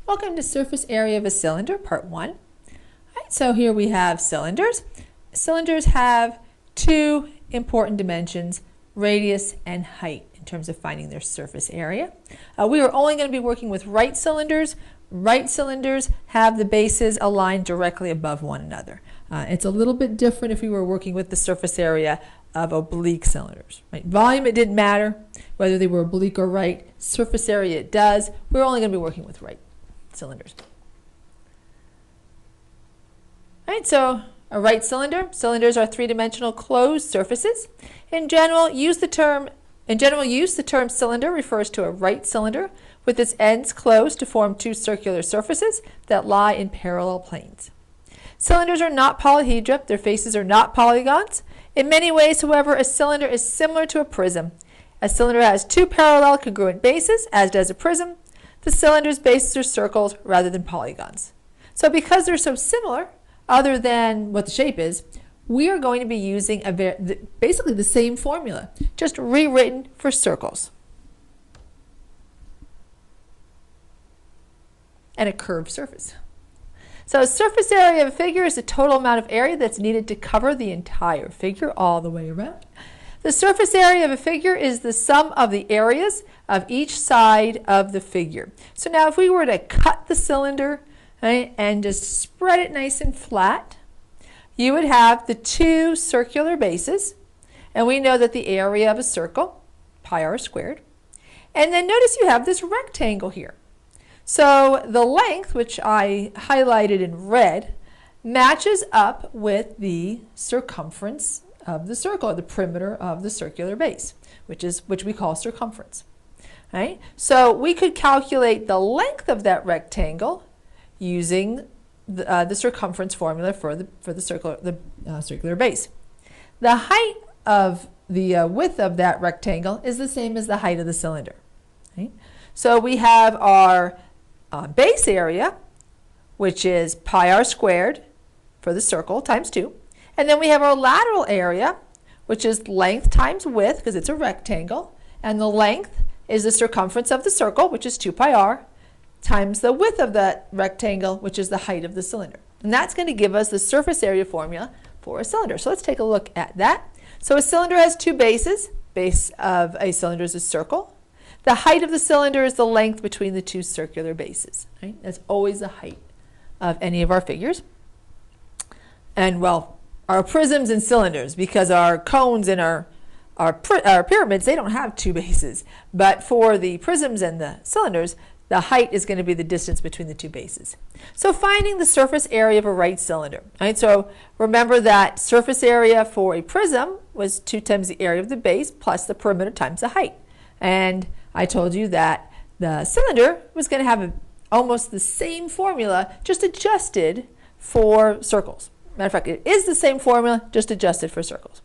Welcome to surface area of a cylinder, part 1. All right, so here we have cylinders. Cylinders have two important dimensions, radius and height, in terms of finding their surface area. We are only going to be working with right cylinders. Right cylinders have the bases aligned directly above one another. It's a little bit different if we were working with the surface area of oblique cylinders. Right? Volume, it didn't matter whether they were oblique or right. Surface area, it does. We're only going to be working with right cylinders. All right, so a right cylinder. Cylinders are three-dimensional closed surfaces. In general use, the term cylinder refers to a right cylinder with its ends closed to form two circular surfaces that lie in parallel planes. Cylinders are not polyhedra. Their faces are not polygons. In many ways, however, a cylinder is similar to a prism. A cylinder has two parallel congruent bases, as does a prism. The cylinder's bases are circles rather than polygons. So because they're so similar, other than what the shape is, we are going to be using basically the same formula, just rewritten for circles and a curved surface. So surface area of a figure is the total amount of area that's needed to cover the entire figure all the way around. The surface area of a figure is the sum of the areas of each side of the figure. So now if we were to cut the cylinder, right, and just spread it nice and flat, you would have the two circular bases, and we know that the area of a circle, pi r squared, and then notice you have this rectangle here. So the length, which I highlighted in red, matches up with the circumference of the circle, or the perimeter of the circular base, which we call circumference. Right? So we could calculate the length of that rectangle using the circumference formula for the circular base. The height of the width of that rectangle is the same as the height of the cylinder. Right? So we have our base area, which is pi r squared for the circle times 2. And then we have our lateral area, which is length times width, because it's a rectangle. And the length is the circumference of the circle, which is 2 pi r, times the width of that rectangle, which is the height of the cylinder. And that's going to give us the surface area formula for a cylinder. So let's take a look at that. So a cylinder has two bases. Base of a cylinder is a circle. The height of the cylinder is the length between the two circular bases. Right? That's always the height of any of our figures. And well, our prisms and cylinders, because our cones and our pyramids, they don't have two bases. But for the prisms and the cylinders, the height is going to be the distance between the two bases. So finding the surface area of a right cylinder. Right? So remember that surface area for a prism was 2 times the area of the base plus the perimeter times the height. And I told you that the cylinder was going to have almost the same formula, just adjusted for circles. Matter of fact, it is the same formula, just adjusted for circles.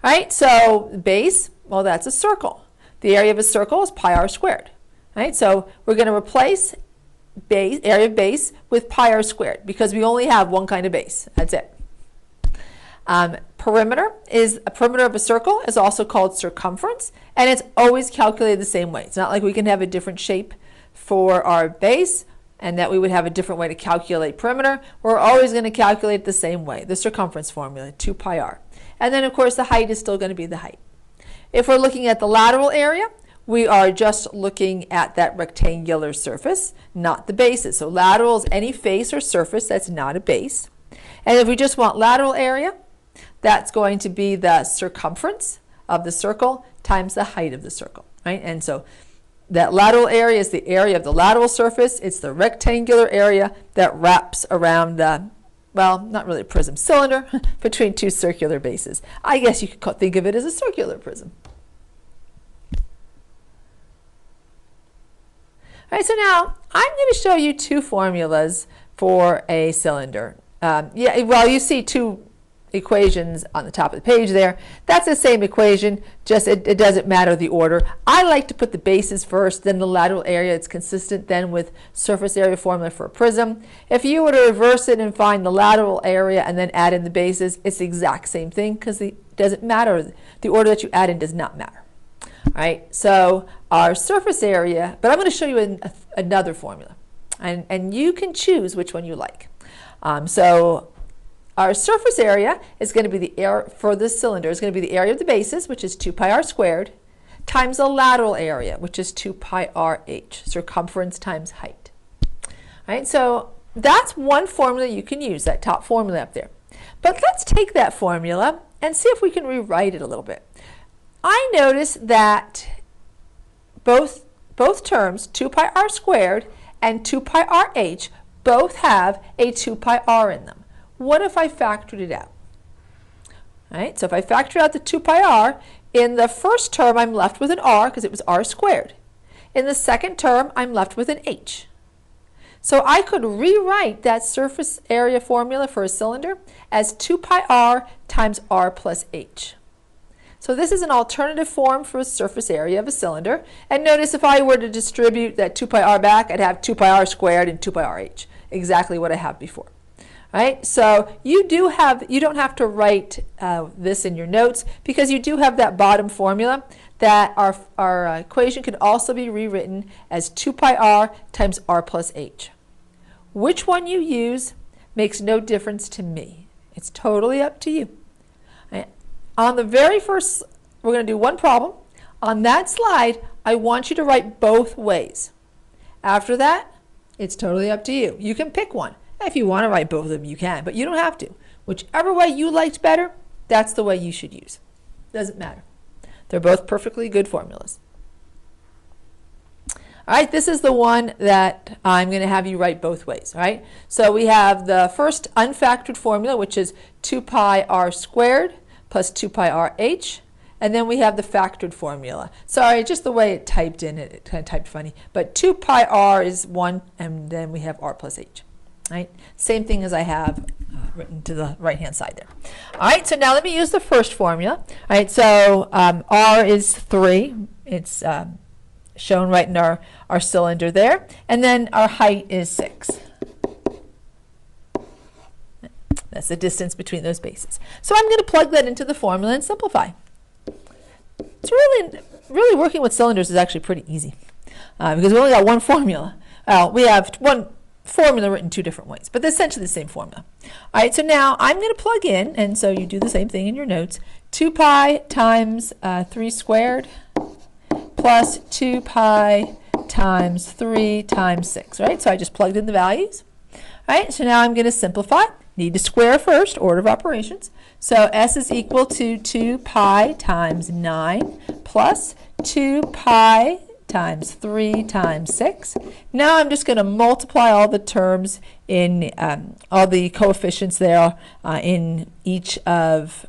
All right, so base, well, that's a circle. The area of a circle is pi r squared. All right, so we're going to replace area of base with pi r squared because we only have one kind of base. That's it. Perimeter of a circle is also called circumference, and it's always calculated the same way. It's not like we can have a different shape for our base and that we would have a different way to calculate perimeter. We're always going to calculate it the same way, the circumference formula, 2 pi r. And then, of course, the height is still going to be the height. If we're looking at the lateral area, we are just looking at that rectangular surface, not the bases. So lateral is any face or surface that's not a base. And if we just want lateral area, that's going to be the circumference of the circle times the height of the circle. Right? And so that lateral area is the area of the lateral surface. It's the rectangular area that wraps around the, well, not really a prism, cylinder between two circular bases. I guess you could think of it as a circular prism. All right, so now I'm going to show you two formulas for a cylinder. Well, you see two equations on the top of the page there. That's the same equation, just it doesn't matter the order. I like to put the bases first, then the lateral area. It's consistent then with surface area formula for a prism. If you were to reverse it and find the lateral area and then add in the bases, it's the exact same thing because it doesn't matter. The order that you add in does not matter. All right, so our surface area, but I'm going to show you another formula. And you can choose which one you like. So our surface area is going to be the area for this cylinder is going to be the area of the bases, which is 2 pi r squared, times the lateral area, which is 2 pi r h, circumference times height. All right, so that's one formula you can use, that top formula up there. But let's take that formula and see if we can rewrite it a little bit. I notice that both terms, 2 pi r squared and 2 pi r h, both have a 2 pi r in them. What if I factored it out? All right, so if I factor out the 2 pi r, in the first term I'm left with an r because it was r squared. In the second term I'm left with an h. So I could rewrite that surface area formula for a cylinder as 2 pi r times r plus h. So this is an alternative form for a surface area of a cylinder. And notice if I were to distribute that 2 pi r back, I'd have 2 pi r squared and 2 pi r h, exactly what I have before. Right? So you don't have to write this in your notes because you do have that bottom formula that our equation can also be rewritten as 2 pi r times r plus h. Which one you use makes no difference to me. It's totally up to you. Right? On the very first, we're going to do one problem. On that slide, I want you to write both ways. After that, it's totally up to you. You can pick one. If you want to write both of them, you can, but you don't have to. Whichever way you liked better, that's the way you should use. Doesn't matter. They're both perfectly good formulas. All right, this is the one that I'm going to have you write both ways. All right, so we have the first unfactored formula, which is 2 pi r squared plus 2 pi r h. And then we have the factored formula. Sorry, just the way it typed in it kind of typed funny. But 2 pi r is 1, and then we have r plus h. Right? Same thing as I have written to the right-hand side there. All right, so now let me use the first formula. All right, so r is 3. It's shown right in our cylinder there. And then our height is 6. That's the distance between those bases. So I'm going to plug that into the formula and simplify. It's really working with cylinders is actually pretty easy because we only got one formula. We have one formula written two different ways, but essentially the same formula. All right, so now I'm going to plug in, and so you do the same thing in your notes, 2 pi times 3 squared plus 2 pi times 3 times 6, right? So I just plugged in the values. All right, so now I'm going to simplify. Need to square first, order of operations. So s is equal to 2 pi times 9 plus 2 pi times 3 times 6. Now I'm just going to multiply all the terms in all the coefficients there in each of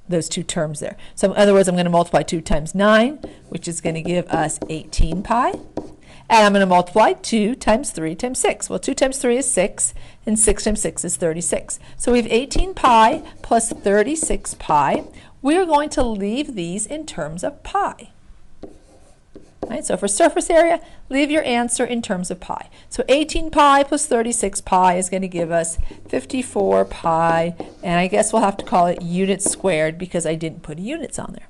those two terms there. So in other words, I'm going to multiply 2 times 9, which is going to give us 18 pi. And I'm going to multiply 2 times 3 times 6. Well, 2 times 3 is 6, and 6 times 6 is 36. So we have 18 pi plus 36 pi. We're going to leave these in terms of pi. Right, so for surface area, leave your answer in terms of pi. So 18 pi plus 36 pi is going to give us 54 pi, and I guess we'll have to call it units squared because I didn't put units on there.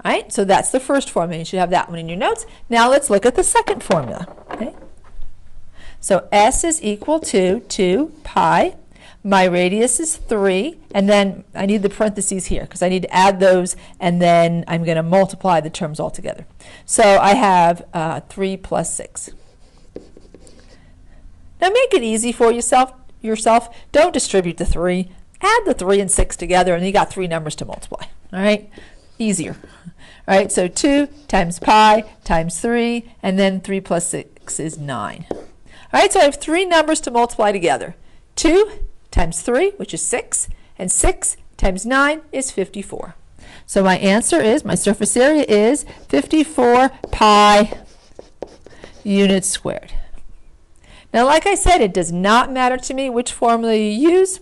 All right, so that's the first formula. You should have that one in your notes. Now let's look at the second formula. Okay? So s is equal to 2 pi. My radius is 3, and then I need the parentheses here because I need to add those, and then I'm going to multiply the terms all together. So I have 3 plus 6. Now make it easy for yourself. Don't distribute the 3. Add the 3 and 6 together, and you got 3 numbers to multiply. All right? Easier. All right, so 2 times pi times 3, and then 3 plus 6 is 9. All right, so I have 3 numbers to multiply together. 2 times 3, which is 6, and 6 times 9 is 54. So my answer is, my surface area is 54 pi units squared. Now, like I said, it does not matter to me which formula you use.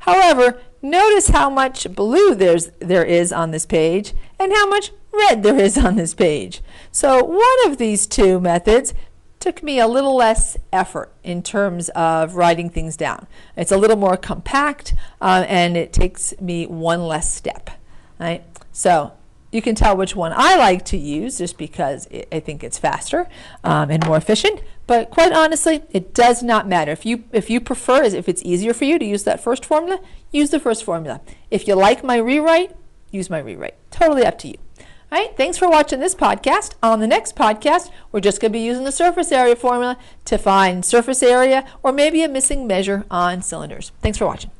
However, notice how much blue there is on this page and how much red there is on this page. So one of these two methods took me a little less effort in terms of writing things down. It's a little more compact and it takes me one less step. Right? So You can tell which one I like to use just because I think it's faster and more efficient. But quite honestly, it does not matter. If you prefer, if it's easier for you to use that first formula, use the first formula. If you like my rewrite, use my rewrite. Totally up to you. All right, thanks for watching this podcast. On the next podcast, we're just going to be using the surface area formula to find surface area or maybe a missing measure on cylinders. Thanks for watching.